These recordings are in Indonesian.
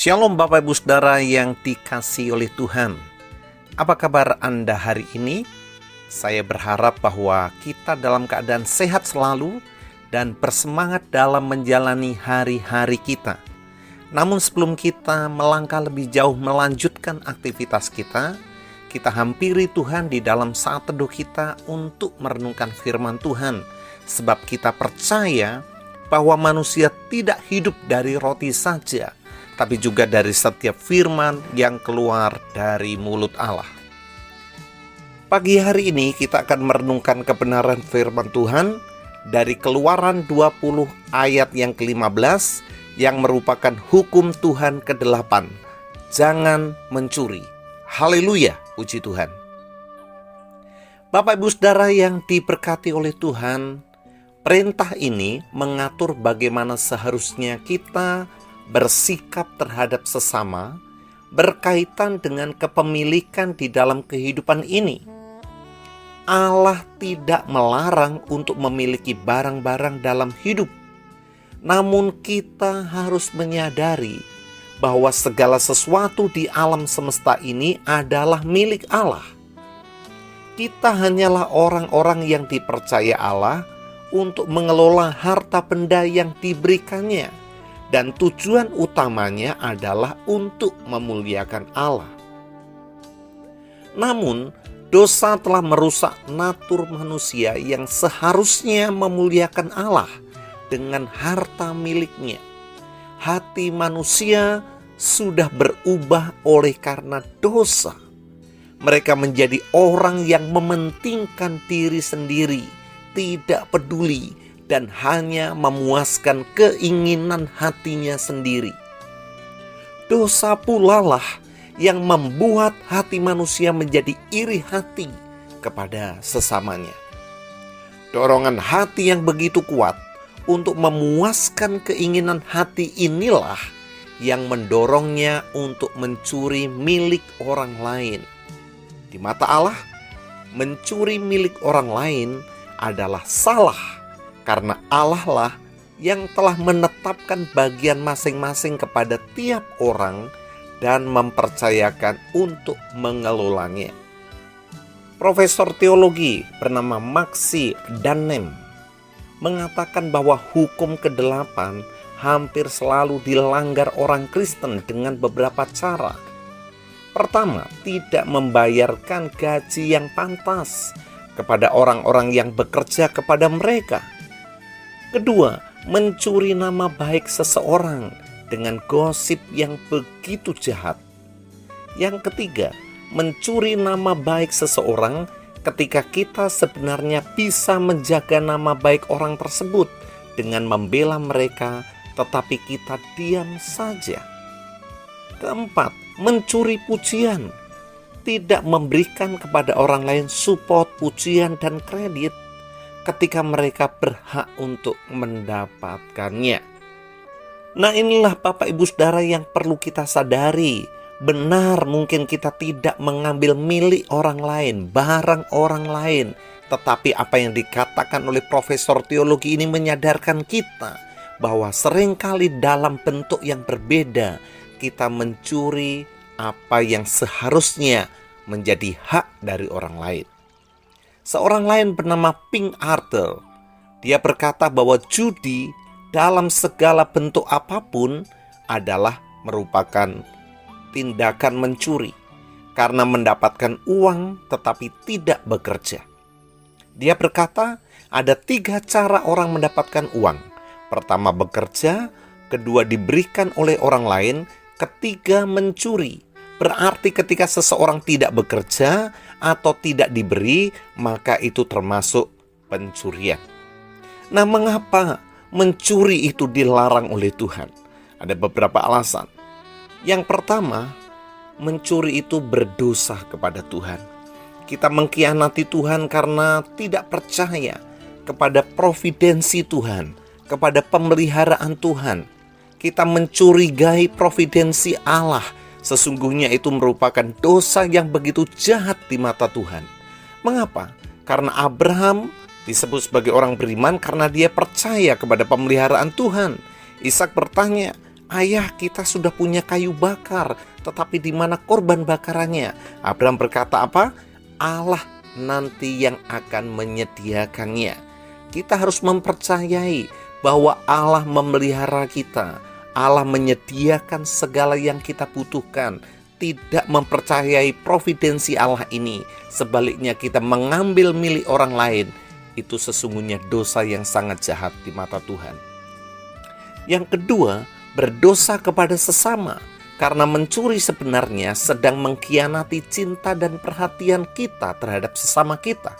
Shalom Bapak Ibu Saudara yang dikasihi oleh Tuhan. Apa kabar Anda hari ini? Saya berharap bahwa kita dalam keadaan sehat selalu dan bersemangat dalam menjalani hari-hari kita. Namun sebelum kita melangkah lebih jauh melanjutkan aktivitas kita hampiri Tuhan di dalam saat teduh kita untuk merenungkan firman Tuhan. Sebab kita percaya bahwa manusia tidak hidup dari roti saja, tapi juga dari setiap firman yang keluar dari mulut Allah. Pagi hari ini kita akan merenungkan kebenaran firman Tuhan dari Keluaran 20 ayat yang ke-15 yang merupakan hukum Tuhan ke-8. Jangan mencuri. Haleluya, puji Tuhan. Bapak Ibu Saudara yang diberkati oleh Tuhan, perintah ini mengatur bagaimana seharusnya kita bersikap terhadap sesama berkaitan dengan kepemilikan di dalam kehidupan ini. Allah tidak melarang untuk memiliki barang-barang dalam hidup. Namun kita harus menyadari bahwa segala sesuatu di alam semesta ini adalah milik Allah. Kita hanyalah orang-orang yang dipercaya Allah untuk mengelola harta benda yang diberikannya. Dan tujuan utamanya adalah untuk memuliakan Allah. Namun, dosa telah merusak natur manusia yang seharusnya memuliakan Allah dengan harta miliknya. Hati manusia sudah berubah oleh karena dosa. Mereka menjadi orang yang mementingkan diri sendiri, tidak peduli, dan hanya memuaskan keinginan hatinya sendiri. Dosa pula lah yang membuat hati manusia menjadi iri hati kepada sesamanya. Dorongan hati yang begitu kuat untuk memuaskan keinginan hati inilah yang mendorongnya untuk mencuri milik orang lain. Di mata Allah, mencuri milik orang lain adalah salah. Karena Allah lah yang telah menetapkan bagian masing-masing kepada tiap orang dan mempercayakan untuk mengelolanya. Profesor teologi bernama Maxi Danem mengatakan bahwa hukum ke-8 hampir selalu dilanggar orang Kristen dengan beberapa cara. Pertama, tidak membayarkan gaji yang pantas kepada orang-orang yang bekerja kepada mereka. Kedua, mencuri nama baik seseorang dengan gosip yang begitu jahat. Yang ketiga, mencuri nama baik seseorang ketika kita sebenarnya bisa menjaga nama baik orang tersebut dengan membela mereka, tetapi kita diam saja. Keempat, mencuri pujian, tidak memberikan kepada orang lain support, pujian, dan kredit ketika mereka berhak untuk mendapatkannya. Nah, inilah Bapak Ibu Saudara yang perlu kita sadari. Benar, mungkin kita tidak mengambil milik orang lain, barang orang lain. Tetapi apa yang dikatakan oleh profesor teologi ini menyadarkan kita bahwa seringkali dalam bentuk yang berbeda kita mencuri apa yang seharusnya menjadi hak dari orang lain. Seorang lain bernama Pink Arthur, dia berkata bahwa judi dalam segala bentuk apapun adalah merupakan tindakan mencuri karena mendapatkan uang tetapi tidak bekerja. Dia berkata ada 3 cara orang mendapatkan uang. Pertama bekerja, kedua diberikan oleh orang lain, ketiga mencuri. Berarti ketika seseorang tidak bekerja atau tidak diberi, maka itu termasuk pencurian. Nah, mengapa mencuri itu dilarang oleh Tuhan? Ada beberapa alasan. Yang pertama, mencuri itu berdosa kepada Tuhan. Kita mengkhianati Tuhan karena tidak percaya kepada providensi Tuhan, kepada pemeliharaan Tuhan. Kita mencurigai providensi Allah. Sesungguhnya itu merupakan dosa yang begitu jahat di mata Tuhan. Mengapa? Karena Abraham disebut sebagai orang beriman karena dia percaya kepada pemeliharaan Tuhan. Ishak bertanya, Ayah, kita sudah punya kayu bakar, tetapi di mana korban bakarannya? Abraham berkata apa? Allah nanti yang akan menyediakannya. Kita harus mempercayai bahwa Allah memelihara kita. Allah menyediakan segala yang kita butuhkan. Tidak mempercayai providensi Allah ini. Sebaliknya kita mengambil milik orang lain. Itu sesungguhnya dosa yang sangat jahat di mata Tuhan. Yang kedua, berdosa kepada sesama. Karena mencuri sebenarnya sedang mengkhianati cinta dan perhatian kita terhadap sesama kita.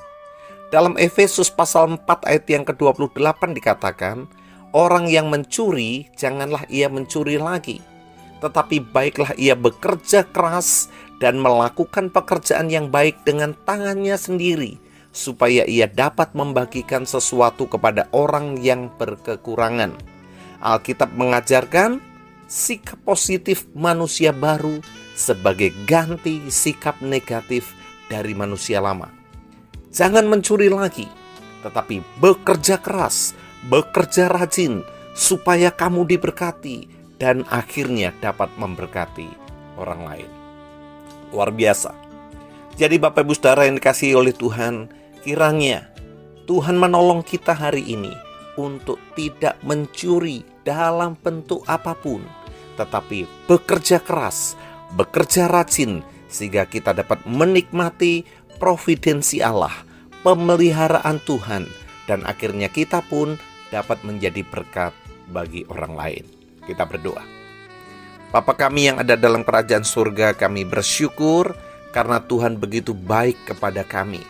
Dalam Efesus pasal 4 ayat yang ke-28 dikatakan, orang yang mencuri janganlah ia mencuri lagi, tetapi baiklah ia bekerja keras dan melakukan pekerjaan yang baik dengan tangannya sendiri, supaya ia dapat membagikan sesuatu kepada orang yang berkekurangan. Alkitab mengajarkan sikap positif manusia baru sebagai ganti sikap negatif dari manusia lama. Jangan mencuri lagi, tetapi bekerja keras, bekerja rajin, supaya kamu diberkati dan akhirnya dapat memberkati orang lain. Luar biasa. Jadi Bapak Ibu Saudara yang dikasihi oleh Tuhan, kiranya Tuhan menolong kita hari ini untuk tidak mencuri dalam bentuk apapun, tetapi bekerja keras, bekerja rajin, sehingga kita dapat menikmati providensi Allah, pemeliharaan Tuhan, dan akhirnya kita pun dapat menjadi berkat bagi orang lain. Kita berdoa. Bapa kami yang ada dalam kerajaan surga, kami bersyukur karena Tuhan begitu baik kepada kami.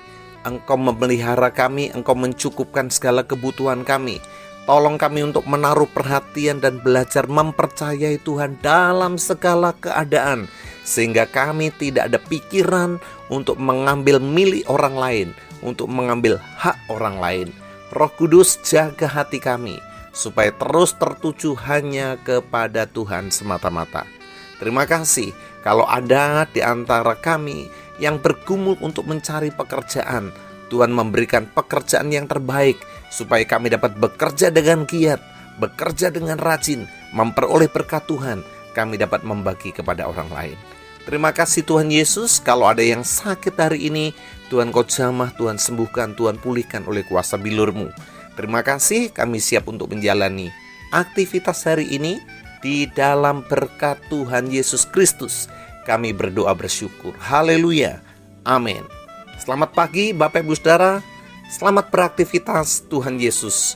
Engkau memelihara kami, Engkau mencukupkan segala kebutuhan kami. Tolong kami untuk menaruh perhatian dan belajar mempercayai Tuhan dalam segala keadaan, sehingga kami tidak ada pikiran untuk mengambil milik orang lain, untuk mengambil hak orang lain. Roh Kudus, jaga hati kami supaya terus tertuju hanya kepada Tuhan semata-mata. Terima kasih kalau ada di antara kami yang bergumul untuk mencari pekerjaan, Tuhan memberikan pekerjaan yang terbaik supaya kami dapat bekerja dengan giat, bekerja dengan rajin, memperoleh berkat Tuhan, kami dapat membagi kepada orang lain. Terima kasih Tuhan Yesus, kalau ada yang sakit hari ini, Tuhan Kau jamah, Tuhan sembuhkan, Tuhan pulihkan oleh kuasa bilur-Mu. Terima kasih, kami siap untuk menjalani aktivitas hari ini di dalam berkat Tuhan Yesus Kristus. Kami berdoa bersyukur. Haleluya. Amin. Selamat pagi Bapak Ibu Saudara. Selamat beraktivitas. Tuhan Yesus